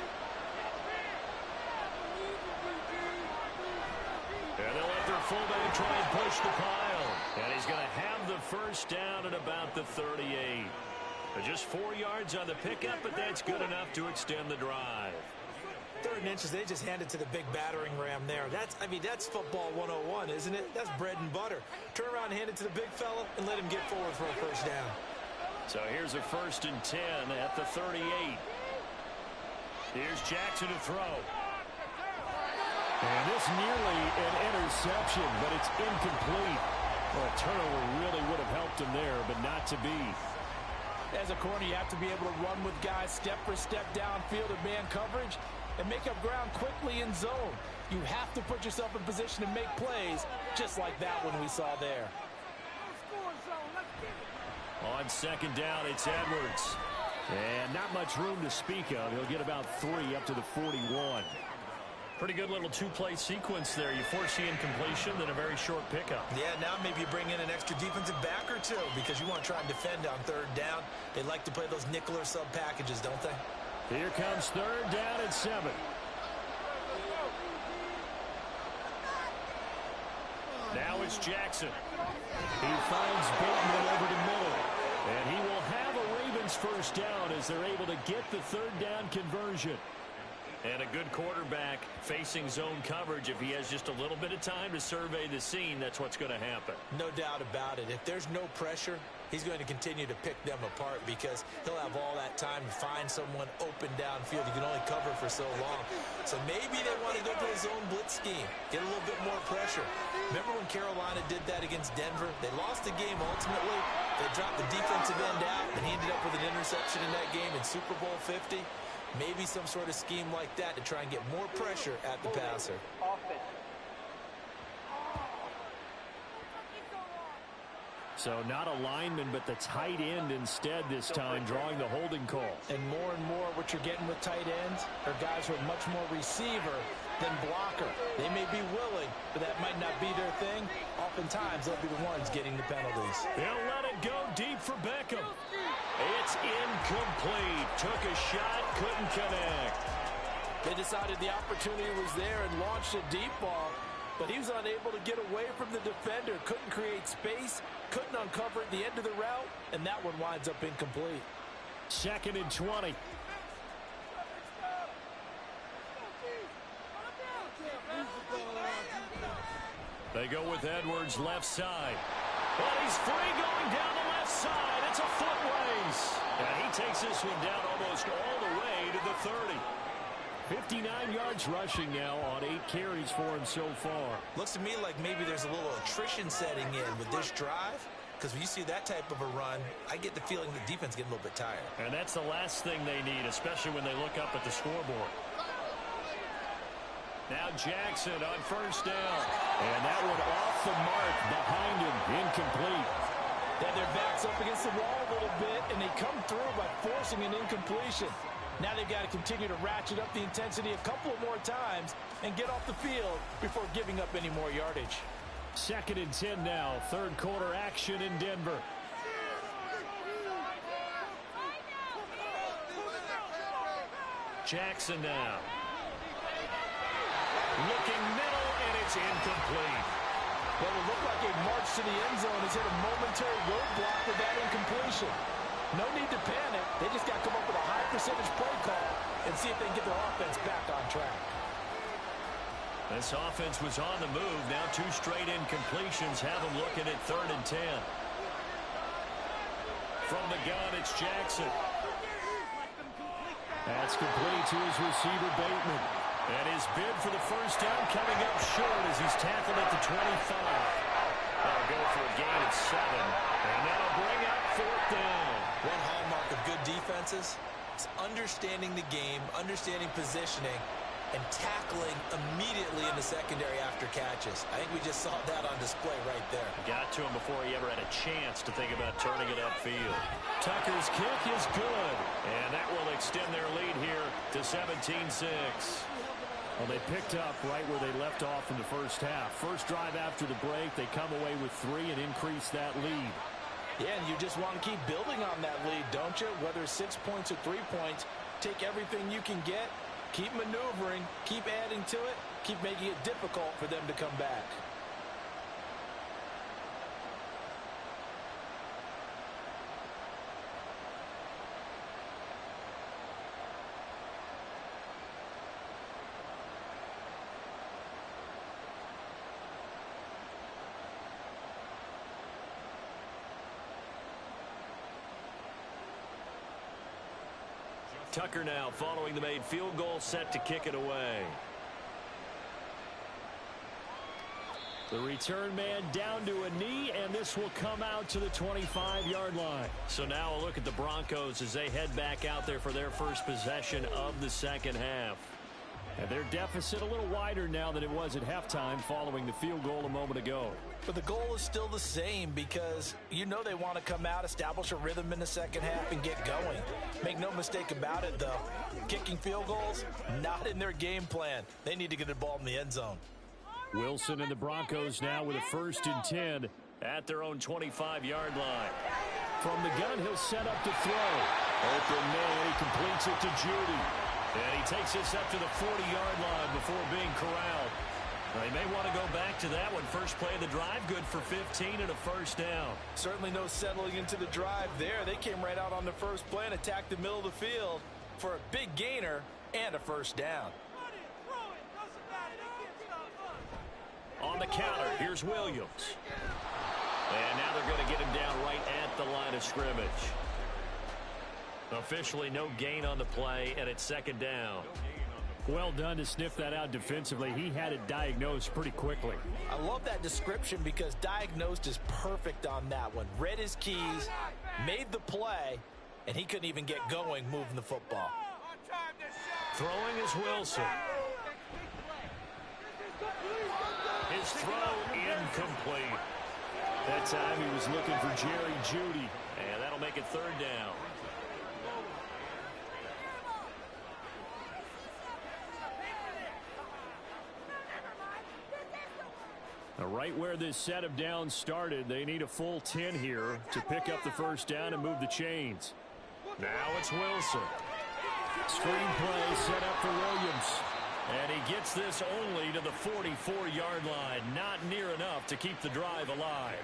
And they'll let their fullback try and push the pile. And he's going to have the first down at about the 38. Just 4 yards on the pickup, but that's good enough to extend the drive. 3rd and inches, they just handed to the big battering ram there. That's football 101, isn't it? That's bread and butter. Turn around and hand it to the big fella and let him get forward for a first down. So here's a 1st and 10 at the 38. Here's Jackson to throw. And this nearly an interception, but it's incomplete. Well, a turnover really would have helped him there, but not to be. As a corner, you have to be able to run with guys step for step downfield in man coverage and make up ground quickly in zone. You have to put yourself in position to make plays, just like that one we saw there. On 2nd down, it's Edwards. And not much room to speak of. He'll get about 3 up to the 41. Pretty good little 2-play sequence there. You force the incompletion, then a very short pickup. Yeah, now maybe you bring in an extra defensive back or two because you want to try and defend on 3rd down. They like to play those nickel or sub packages, don't they? Here comes 3rd down at 7. Now it's Jackson. He finds Bateman over the middle. And he will have a Ravens first down as they're able to get the 3rd down conversion. And a good quarterback facing zone coverage. If he has just a little bit of time to survey the scene, that's what's going to happen. No doubt about it. If there's no pressure, he's going to continue to pick them apart because he'll have all that time to find someone open downfield. You can only cover for so long. So maybe they want to go to a zone blitz scheme, get a little bit more pressure. Remember when Carolina did that against Denver? They lost the game ultimately. They dropped the defensive end out, and he ended up with an interception in that game in Super Bowl 50. Maybe some sort of scheme like that to try and get more pressure at the passer. So not a lineman, but the tight end instead this time, drawing the holding call. And more what you're getting with tight ends are guys who are much more receiver than blocker. They may be willing, but that might not be their thing. oftentimes they'll be the ones getting the penalties. They'll let it go deep for Beckham. It's incomplete. Took a shot, couldn't connect. They decided the opportunity was there and launched a deep ball, but he was unable to get away from the defender. Couldn't create space, couldn't uncover at the end of the route, and that one winds up incomplete. 2nd and 20. They go with Edwards left side. Well, he's free going down the left side. It's a foot race. And he takes this one down almost all the way to the 30. 59 yards rushing now on 8 carries for him so far. Looks to me like maybe there's a little attrition setting in with this drive, because when you see that type of a run, I get the feeling the defense getting a little bit tired. And that's the last thing they need, especially when they look up at the scoreboard. Now Jackson on 1st down. And that one off the mark behind him, incomplete. Then their backs up against the wall a little bit, and they come through by forcing an incompletion. Now they've got to continue to ratchet up the intensity a couple of more times and get off the field before giving up any more yardage. 2nd and 10 now. 3rd quarter action in Denver. Jackson now. Looking middle, and it's incomplete. Well, it looked like a march to the end zone has hit a momentary roadblock with that incompletion. No need to panic. They just got to come up with a high percentage play call and see if they can get their offense back on track. This offense was on the move. Now 2 straight incompletions have them looking at 3rd and 10. From the gun, it's Jackson. That's complete to his receiver, Bateman. And his bid for the 1st down coming up short as he's tackled at the 25. That'll go for a gain of 7. And that'll bring up 4th down. One hallmark of good defenses is understanding the game, understanding positioning, and tackling immediately in the secondary after catches. I think we just saw that on display right there. Got to him before he ever had a chance to think about turning it upfield. Tucker's kick is good, and that will extend their lead here to 17-6. Well, they picked up right where they left off in the 1st half. First drive after the break, they come away with 3 and increase that lead. Yeah, and you just want to keep building on that lead, don't you? Whether it's 6 points or 3 points, take everything you can get, keep maneuvering, keep adding to it, keep making it difficult for them to come back. Tucker now following the made field goal, set to kick it away. The return man down to a knee, and this will come out to the 25-yard line. So now a look at the Broncos as they head back out there for their first possession of the 2nd half. And their deficit a little wider now than it was at halftime following the field goal a moment ago. But the goal is still the same because you know they want to come out, establish a rhythm in the 2nd half, and get going. Make no mistake about it, though. Kicking field goals, not in their game plan. They need to get the ball in the end zone. Wilson and the Broncos now with a 1st and 10 at their own 25-yard line. From the gun, he'll set up to throw. Open man, he completes it to Judy. And he takes this up to the 40-yard line before being corralled. They may want to go back to that one. First play of the drive, good for 15 and a 1st down. Certainly no settling into the drive there. They came right out on the first play and attacked the middle of the field for a big gainer and a 1st down. On the counter, here's Williams. And now they're going to get him down right at the line of scrimmage. Officially no gain on the play, and it's 2nd down. Well done to sniff that out defensively. He had it diagnosed pretty quickly. I love that description because diagnosed is perfect on that one. Read his keys, made the play, and he couldn't even get going moving the football. Throwing is Wilson. His throw incomplete. That time he was looking for Jerry Judy, and that'll make it 3rd down. A Right where this set of downs started, they need a full 10 here to pick up the first down and move the chains. Now it's Wilson. Screenplay set up for Williams. And he gets this only to the 44-yard line. Not near enough to keep the drive alive.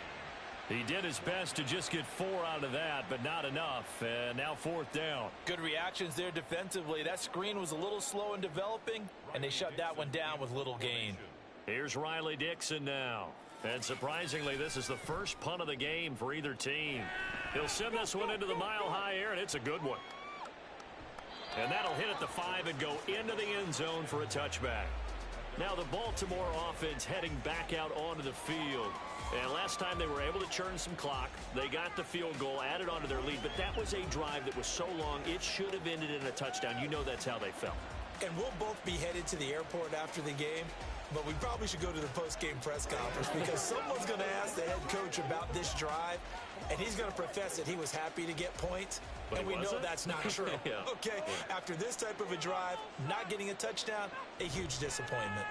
He did his best to just get 4 out of that, but not enough. And now 4th down. Good reactions there defensively. That screen was a little slow in developing, and they shut that one down with little gain. Here's Riley Dixon now. And surprisingly, this is the first punt of the game for either team. He'll send this one into the mile-high air, and it's a good one. And that'll hit at the 5 and go into the end zone for a touchback. Now the Baltimore offense heading back out onto the field. And last time they were able to churn some clock. They got the field goal, added onto their lead. But that was a drive that was so long, it should have ended in a touchdown. You know that's how they felt. And we'll both be headed to the airport after the game. But we probably should go to the post-game press conference because someone's going to ask the head coach about this drive, and he's going to profess that he was happy to get points, and we know that's not true. Yeah. Okay, after this type of a drive, not getting a touchdown, a huge disappointment.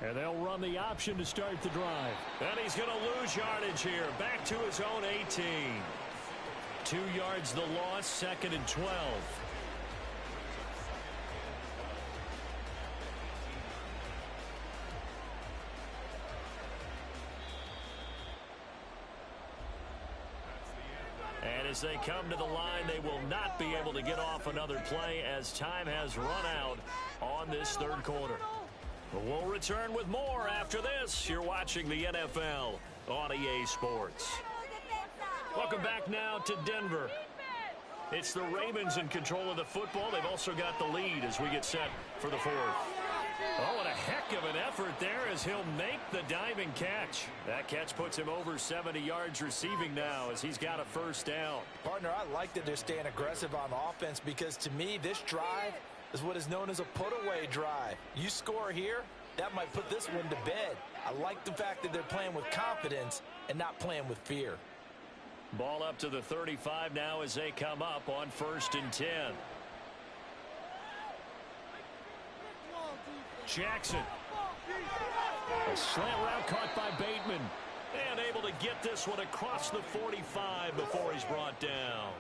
And they'll run the option to start the drive. And he's going to lose yardage here. Back to his own 18. 2 yards the loss, 2nd and 12. And as they come to the line, they will not be able to get off another play as time has run out on this 3rd quarter. We'll return with more after this. You're watching the NFL on EA Sports. Welcome back now to Denver. It's the Ravens in control of the football. They've also got the lead as we get set for the 4th. Oh, and a heck of an effort there as he'll make the diving catch. That catch puts him over 70 yards receiving now as he's got a first down. Partner, I like that they're staying aggressive on offense because to me, this drive is what is known as a put-away drive. You score here, that might put this one to bed. I like the fact that they're playing with confidence and not playing with fear. Ball up to the 35 now as they come up on 1st and 10. Jackson. A slant route caught by Bateman. And able to get this one across the 45 before he's brought down.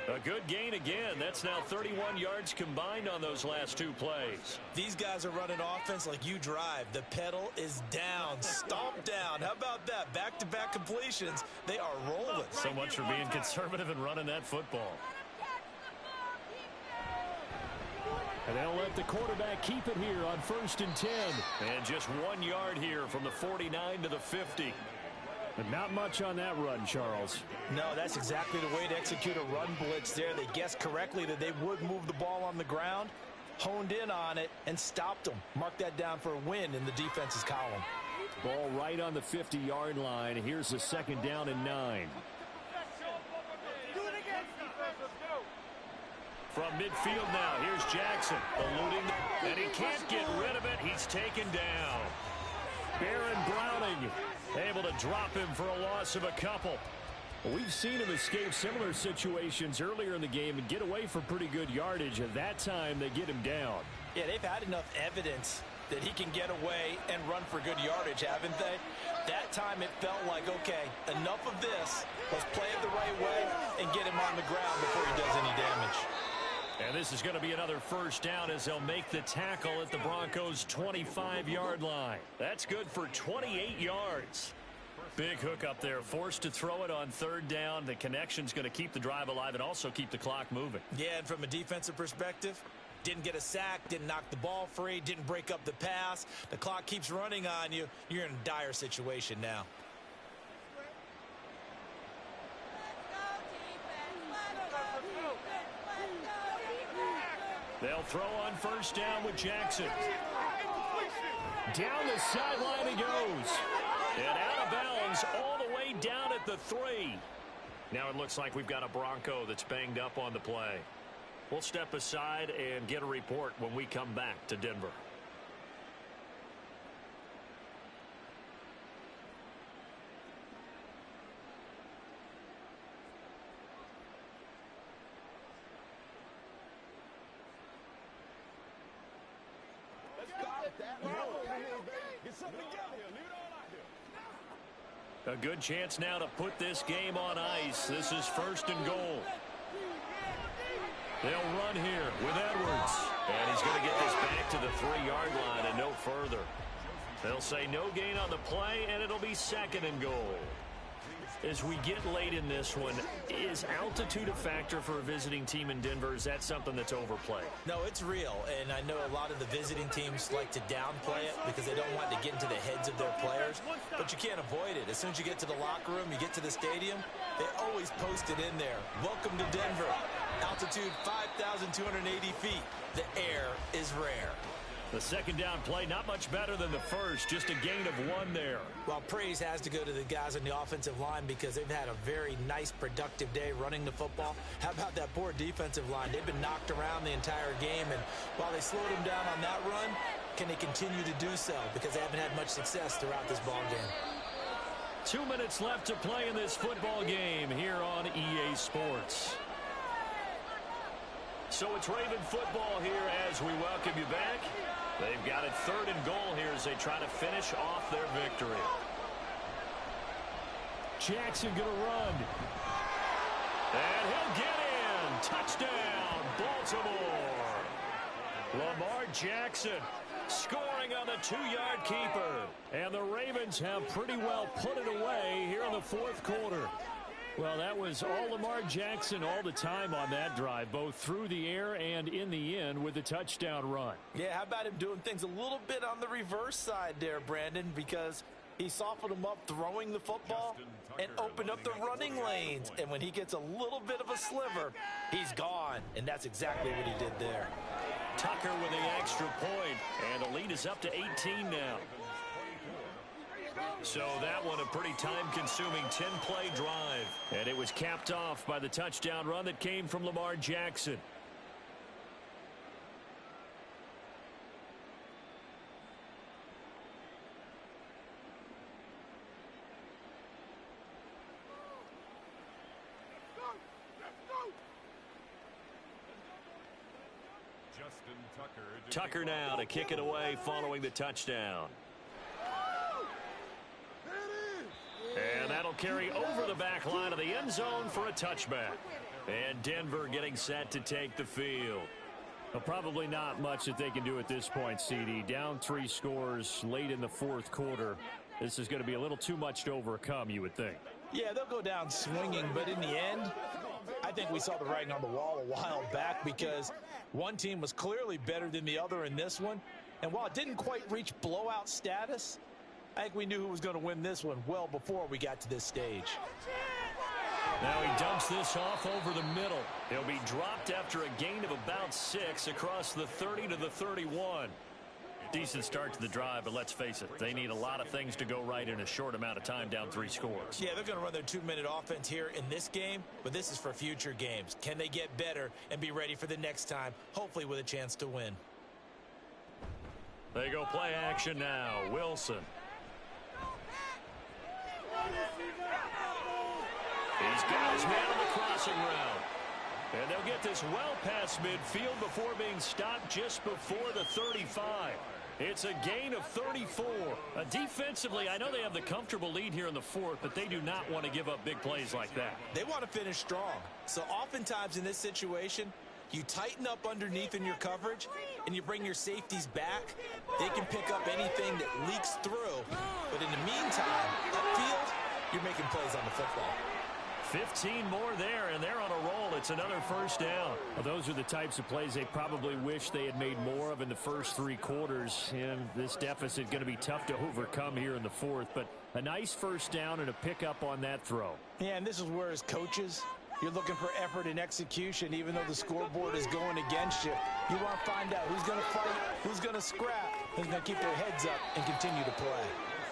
A good gain again. That's now 31 yards combined on those last 2 plays. These guys are running offense like you drive. The pedal is down, stomped down. How about that? Back-to-back completions. They are rolling. So much for being conservative and running that football. And they'll let the quarterback keep it here on 1st and 10. And just 1 yard here from the 49 to the 50. But not much on that run, Charles. No, that's exactly the way to execute a run blitz there. They guessed correctly that they would move the ball on the ground, honed in on it, and stopped them. Mark that down for a win in the defense's column. Ball right on the 50-yard line. Here's the 2nd down and 9. From midfield now, here's Jackson, eluding, and he can't get rid of it. He's taken down. Baron Browning able to drop him for a loss of a couple. We've seen him escape similar situations earlier in the game and get away for pretty good yardage. At that time, they get him down. Yeah, they've had enough evidence that he can get away and run for good yardage, haven't they? That time it felt like, okay, enough of this. Let's play it the right way and get him on the ground before he does any damage. And this is going to be another first down as they'll make the tackle at the Broncos' 25-yard line. That's good for 28 yards. Big hook up there, forced to throw it on 3rd down. The connection's going to keep the drive alive and also keep the clock moving. Yeah, and from a defensive perspective, didn't get a sack, didn't knock the ball free, didn't break up the pass. The clock keeps running on you. You're in a dire situation now. They'll throw on 1st down with Jackson. Down the sideline he goes. And out of bounds all the way down at the 3. Now it looks like we've got a Bronco that's banged up on the play. We'll step aside and get a report when we come back to Denver. Get something together here. Leave it all out here. A good chance now to put this game on ice. This is 1st and goal. They'll run here with Edwards. And he's going to get this back to the 3-yard line and no further. They'll say no gain on the play, and it'll be 2nd and goal. As we get late in this one, is altitude a factor for a visiting team in Denver? Is that something that's overplayed? No, it's real, and I know a lot of the visiting teams like to downplay it because they don't want to get into the heads of their players, but you can't avoid it. As soon as you get to the locker room, you get to the stadium, they always post it in there. Welcome to Denver. Altitude 5,280 feet. The air is rare. The 2nd down play, not much better than the first, just a gain of 1 there. Well, praise has to go to the guys on the offensive line because they've had a very nice, productive day running the football. How about that poor defensive line? They've been knocked around the entire game, and while they slowed them down on that run, can they continue to do so? Because they haven't had much success throughout this ball game. 2 minutes left to play in this football game here on EA Sports. So it's Raven football here as we welcome you back. They've got it 3rd and goal here as they try to finish off their victory. Jackson going to run. And he'll get in. Touchdown, Baltimore. Lamar Jackson scoring on the 2-yard keeper. And the Ravens have pretty well put it away here in the 4th quarter. Well, that was all Lamar Jackson all the time on that drive, both through the air and in the end with a touchdown run. Yeah, how about him doing things a little bit on the reverse side there, Brandon, because he softened him up throwing the football and opened up the running lanes. And when he gets a little bit of a sliver, he's gone. And that's exactly what he did there. Tucker with the extra point, and the lead is up to 18 now. So that one a pretty time-consuming 10-play drive. And it was capped off by the touchdown run that came from Lamar Jackson. Tucker now to kick it away following the touchdown. And that'll carry over the back line of the end zone for a touchback. And Denver getting set to take the field. Well, probably not much that they can do at this point, CD. Down 3 scores late in the 4th quarter. This is going to be a little too much to overcome, you would think. Yeah, they'll go down swinging, but in the end, I think we saw the writing on the wall a while back because one team was clearly better than the other in this one. And while it didn't quite reach blowout status, I think we knew who was going to win this one well before we got to this stage. Now he dumps this off over the middle. He'll be dropped after a gain of about 6 across the 30 to the 31. Decent start to the drive, but let's face it, they need a lot of things to go right in a short amount of time down 3 scores. Yeah, they're going to run their 2-minute offense here in this game, but this is for future games. Can they get better and be ready for the next time, hopefully with a chance to win? They go play action now. Wilson. He's got his man on the crossing route. And they'll get this well past midfield before being stopped just before the 35. It's a gain of 34. Defensively, I know they have the comfortable lead here in the 4th, but they do not want to give up big plays like that. They want to finish strong. So oftentimes in this situation, you tighten up underneath in your coverage, and you bring your safeties back. They can pick up anything that leaks through. But in the meantime, upfield, you're making plays on the football. 15 more there, and they're on a roll. It's another first down. Well, those are the types of plays they probably wish they had made more of in the first 3 quarters. And this deficit going to be tough to overcome here in the 4th. But a nice first down and a pickup on that throw. Yeah, and this is where as coaches, you're looking for effort and execution, even though the scoreboard is going against you. You want to find out who's going to fight, who's going to scrap, who's going to keep their heads up and continue to play.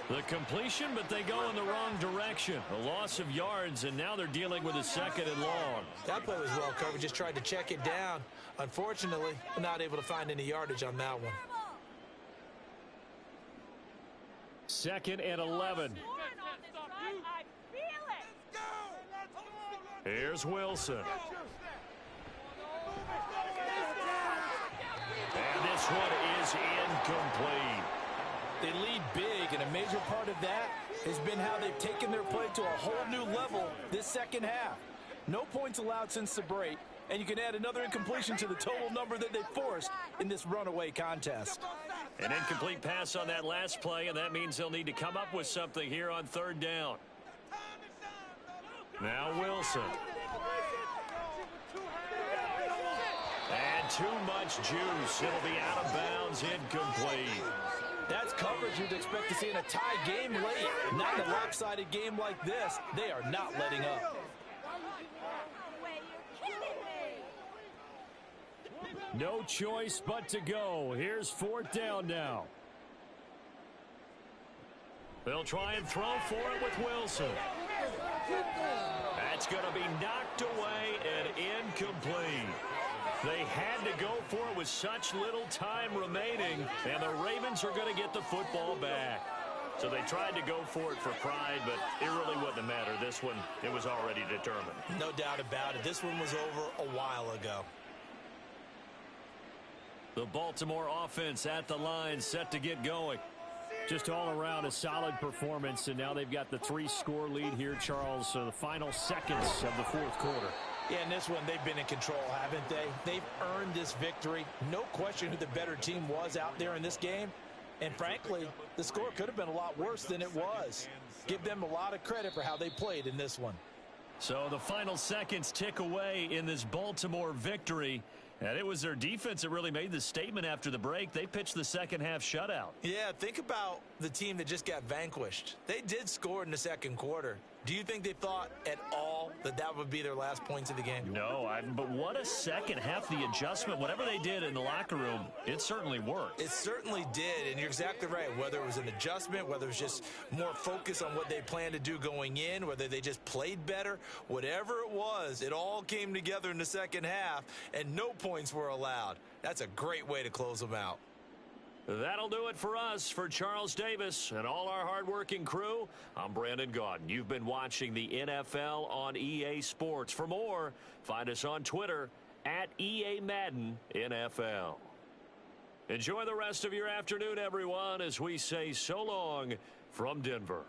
The completion, but they go in the wrong direction. A loss of yards, and now they're dealing with a 2nd and long. That play was well covered. Just tried to check it down. Unfortunately, not able to find any yardage on that one. 2nd and 11. Here's Wilson. And this one is incomplete. They lead big, and a major part of that has been how they've taken their play to a whole new level this second half. No points allowed since the break, and you can add another incompletion to the total number that they forced in this runaway contest. An incomplete pass on that last play, and that means they'll need to come up with something here on third down. Now Wilson. And too much juice. It'll be out of bounds, incomplete. That's coverage you'd expect to see in a tie game late. Not in a lopsided game like this. They are not letting up. No choice but to go. Here's fourth down now. They'll try and throw for it with Wilson. That's going to be knocked away and incomplete. They had to go for it with such little time remaining, and the Ravens are going to get the football back. So they tried to go for it for pride, but it really wouldn't have mattered. This one, it was already determined. No doubt about it. This one was over a while ago. The Baltimore offense at the line, set to get going. Just all around a solid performance, and now they've got the 3-score lead here, Charles. So the final seconds of the fourth quarter. Yeah, in this one, they've been in control, haven't they? They've earned this victory. No question who the better team was out there in this game. And frankly, the score could have been a lot worse than it was. Give them a lot of credit for how they played in this one. So the final seconds tick away in this Baltimore victory. And it was their defense that really made the statement after the break. They pitched the second half shutout. Yeah, think about the team that just got vanquished. They did score in the second quarter. Do you think they thought at all that that would be their last points of the game? No, but what a second half, the adjustment, whatever they did in the locker room, it certainly worked. It certainly did, and you're exactly right. Whether it was an adjustment, whether it was just more focus on what they planned to do going in, whether they just played better, whatever it was, it all came together in the second half, and no points were allowed. That's a great way to close them out. That'll do it for us. For Charles Davis and all our hardworking crew, I'm Brandon Gaudin. You've been watching the NFL on EA Sports. For more, find us on Twitter at EA Madden NFL. Enjoy the rest of your afternoon, everyone, as we say so long from Denver.